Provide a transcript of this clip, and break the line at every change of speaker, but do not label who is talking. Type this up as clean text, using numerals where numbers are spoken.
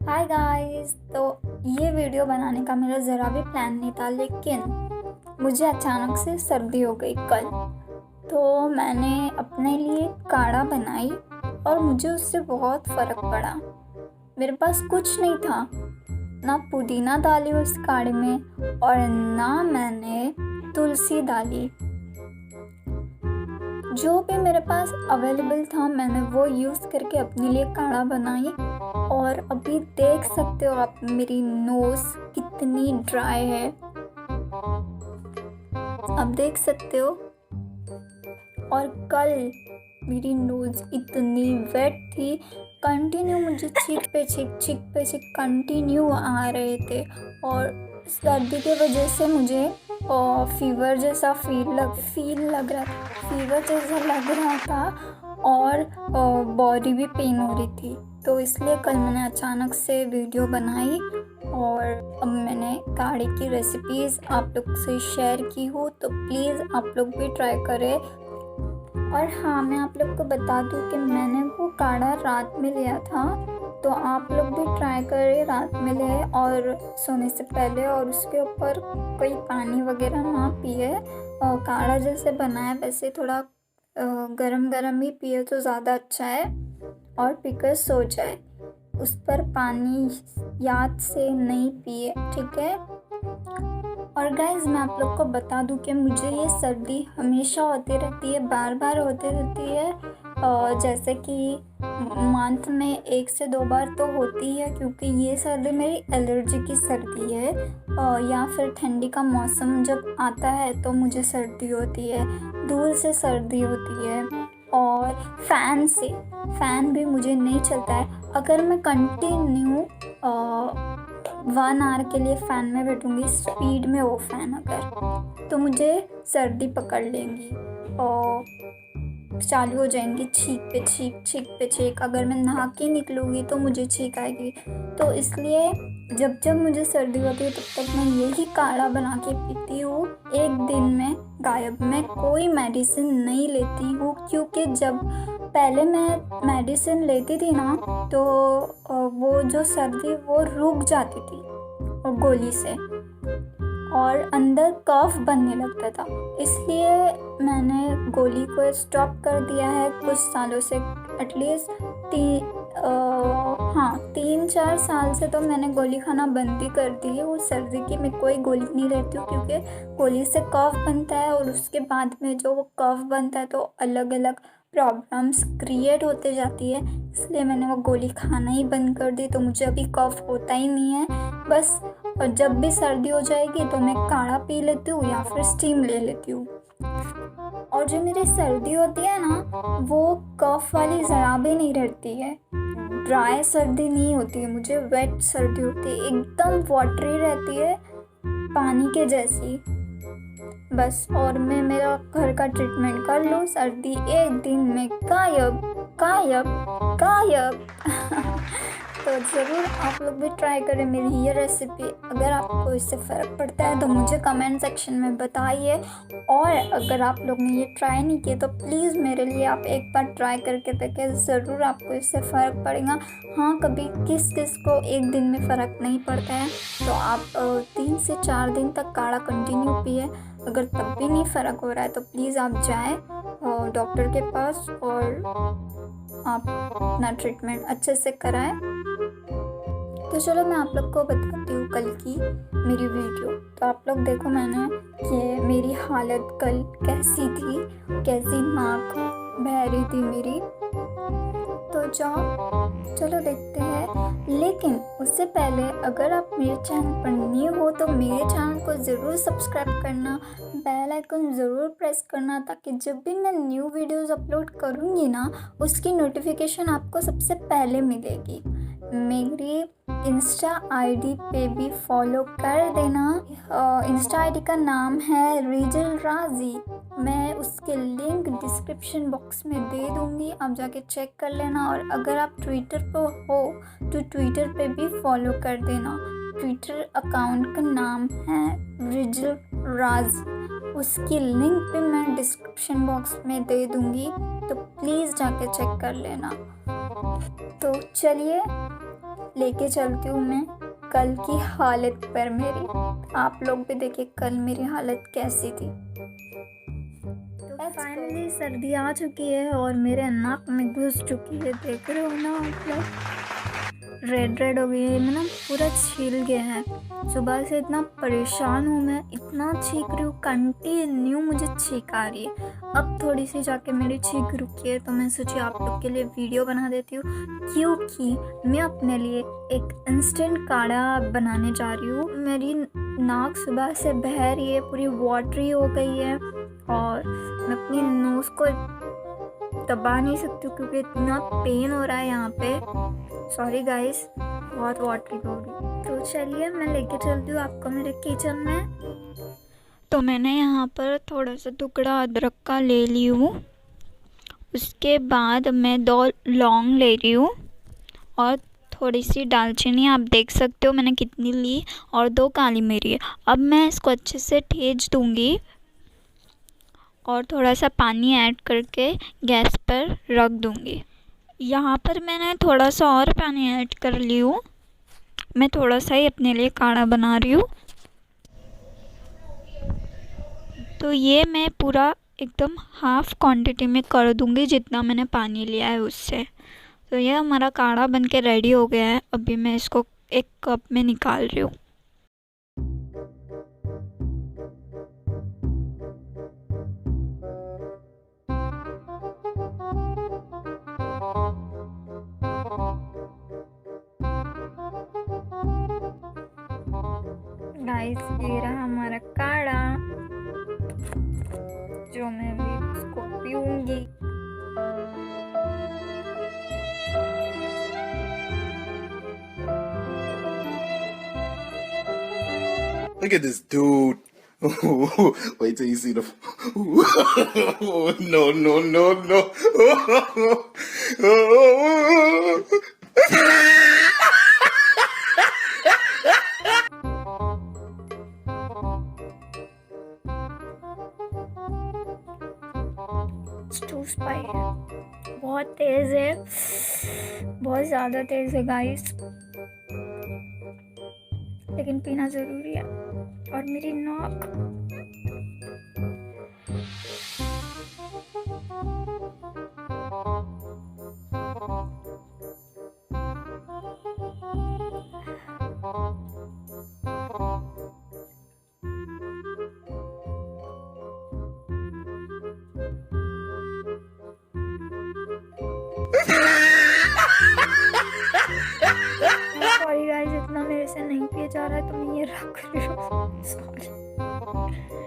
Hi guys. तो ये video बनाने का मेरा ज़रा भी प्लान नहीं था, लेकिन मुझे अचानक से सर्दी हो गई कल। तो मैंने अपने लिए काढ़ा बनाई और मुझे उससे बहुत फ़र्क पड़ा। मेरे पास कुछ नहीं था, ना पुदीना डाली उस काढ़े में और ना मैंने तुलसी डाली। जो भी मेरे पास अवेलेबल था मैंने वो यूज़ करके अपने लिए काढ़ा बनाई। और अभी देख सकते हो आप मेरी नोज़ कितनी ड्राई है, आप देख सकते हो। और कल मेरी नोज़ इतनी वेट थी, कंटिन्यू मुझे छींक पे छींक कंटिन्यू आ रहे थे। और सर्दी के वजह से मुझे फीवर जैसा फीवर जैसा लग रहा था और बॉडी भी पेन हो रही थी। तो इसलिए कल मैंने अचानक से वीडियो बनाई और अब मैंने काढ़े की रेसिपीज़ आप लोग से शेयर की हो, तो प्लीज़ आप लोग भी ट्राई करें। और हाँ, मैं आप लोग को बता दूँ कि मैंने वो काढ़ा रात में लिया था, तो आप लोग भी ट्राई करें रात में ले और सोने से पहले, और उसके ऊपर कोई पानी वगैरह ना पिए। काढ़ा जैसे बनाए वैसे थोड़ा गरम गरम ही पिए तो ज़्यादा अच्छा है, और पीकर सो जाए। उस पर पानी याद से नहीं पिए, ठीक है। और गाइज़, मैं आप लोग को बता दूं कि मुझे ये सर्दी हमेशा होती रहती है, बार बार होती रहती है। जैसे कि मंथ में 1 से 2 बार तो होती है, क्योंकि ये सर्दी मेरी एलर्जी की सर्दी है। या फिर ठंडी का मौसम जब आता है तो मुझे सर्दी होती है, धूल से सर्दी होती है। और फ़ैन भी मुझे नहीं चलता है। अगर मैं कंटिन्यू 1 आवर के लिए फ़ैन में बैठूँगी स्पीड में, वो फ़ैन अगर, तो मुझे सर्दी पकड़ लेंगी और चालू हो जाएंगी छींक पे छींक। अगर मैं नहा के निकलूँगी तो मुझे छींक आएगी। तो इसलिए जब जब मुझे सर्दी होती है तब तक मैं यही काढ़ा बना के पीती हूँ। एक दिन में गायब, मैं कोई मेडिसिन नहीं लेती हूँ, क्योंकि जब पहले मैं मेडिसिन लेती थी ना तो वो जो सर्दी वो रुक जाती थी और गोली से, और अंदर कफ बनने लगता था। इसलिए मैंने गोली को स्टॉप कर दिया है कुछ सालों से। एटलीस्ट 3-4 साल से तो मैंने गोली खाना बंद ही कर दी है। वो सर्दी की मैं कोई गोली नहीं लेती हूँ, क्योंकि गोली से कफ बनता है और उसके बाद में जो वो कफ बनता है तो अलग अलग प्रॉब्लम्स क्रिएट होते जाती है। इसलिए मैंने वो गोली खाना ही बंद कर दी, तो मुझे अभी कफ होता ही नहीं है बस। और जब भी सर्दी हो जाएगी तो मैं काढ़ा पी लेती हूँ या फिर स्टीम ले लेती हूँ। और जो मेरी सर्दी होती है ना, वो कफ वाली ज़रा भी नहीं रहती है, ड्राई सर्दी नहीं होती है, मुझे वेट सर्दी होती है, एकदम वाटरी रहती है, पानी के जैसी बस। और मैं मेरा घर का ट्रीटमेंट कर लूँ, सर्दी एक दिन में गायब गायब गायब। तो ज़रूर आप लोग भी ट्राई करें मेरी ये रेसिपी। अगर आपको इससे फ़र्क पड़ता है तो मुझे कमेंट सेक्शन में बताइए। और अगर आप लोग ने ये ट्राई नहीं किया तो प्लीज़ मेरे लिए आप एक बार ट्राई करके देखें, ज़रूर आपको इससे फ़र्क पड़ेगा। हाँ, कभी किस को एक दिन में फ़र्क नहीं पड़ता है तो आप 3 से 4 दिन तक काढ़ा कंटिन्यू पिए। अगर तब भी नहीं फ़र्क हो रहा है तो प्लीज़ आप जाएँ डॉक्टर के पास और आप अपना ट्रीटमेंट अच्छे से कराएं। तो चलो मैं आप लोग को बताती हूँ कल की मेरी वीडियो। तो आप लोग देखो मैंने कि मेरी हालत कल कैसी थी, कैसी नाक बह रही थी मेरी। तो चलो देखते हैं। लेकिन उससे पहले अगर आप मेरे चैनल पर न्यू हो तो मेरे चैनल को ज़रूर सब्सक्राइब करना, बेल आइकन ज़रूर प्रेस करना, ताकि जब भी मैं न्यू वीडियोस अपलोड करूँगी ना उसकी नोटिफिकेशन आपको सबसे पहले मिलेगी। मेरी इंस्टा आईडी पे भी फॉलो कर देना। इंस्टा आईडी का नाम है रिजल राजी। मैं उसके लिंक डिस्क्रिप्शन बॉक्स में दे दूँगी, आप जाके चेक कर लेना। और अगर आप ट्विटर पर हो तो ट्विटर पे भी फॉलो कर देना। ट्विटर अकाउंट का नाम है रिजल राजी, उसकी लिंक भी मैं डिस्क्रिप्शन बॉक्स में दे दूँगी, तो प्लीज़ जाके चेक कर लेना। तो चलिए लेके चलती हूँ मैं कल की हालत पर मेरी। आप लोग भी देखिए कल मेरी हालत कैसी थी। तो फाइनली सर्दी आ चुकी है और मेरे नाक में घुस चुकी है, देख रहे हो ना आप लोग, रेड रेड हो गई है, मैं ना पूरा छील गया है। सुबह से इतना परेशान हूँ मैं, इतना छींक रही हूँ, कंटिन्यू मुझे छींक आ रही है। अब थोड़ी सी जाके मेरी छींक रुकी है तो मैं सोची आप लोग के लिए वीडियो बना देती हूँ, क्योंकि मैं अपने लिए एक इंस्टेंट काढ़ा बनाने जा रही हूँ। मेरी नाक सुबह से बह रही है, पूरी वाटरी हो गई है और मैं अपनी नोज़ को दबा नहीं सकती हूँ क्योंकि इतना पेन हो रहा है यहाँ पे। सॉरी गाइस, बहुत वाटरी हो गई। तो चलिए मैं लेके चलती हूँ आपको मेरे किचन में। तो मैंने यहाँ पर थोड़ा सा टुकड़ा अदरक का ले ली हूँ। उसके बाद मैं 2 लौंग ले रही हूँ और थोड़ी सी दालचीनी, आप देख सकते हो मैंने कितनी ली, और 2 काली मिर्च। अब मैं इसको अच्छे से ठेच दूँगी और थोड़ा सा पानी ऐड करके गैस पर रख दूँगी। यहाँ पर मैंने थोड़ा सा और पानी ऐड कर ली हूँ, मैं थोड़ा सा ही अपने लिए काढ़ा बना रही हूँ। तो ये मैं पूरा एकदम हाफ़ क्वांटिटी में कर दूँगी जितना मैंने पानी लिया है उससे। तो ये हमारा काढ़ा बन के रेडी हो गया है। अभी मैं इसको एक कप में निकाल रही हूँ। गाइस ये रहा हमारा काढ़ा जो मैं भी इसको पीऊंगी।
Look at this dude. Wait till you see the. No, no, no, no.
Too spice है, बहुत तेज़ है, बहुत ज़्यादा तेज़ है गाइस, लेकिन पीना ज़रूरी है। और मेरी नाक सॉरी गाइस, इतना मेरे से नहीं पिया जा रहा है तो मैं ये रख रही हूँ। सॉरी।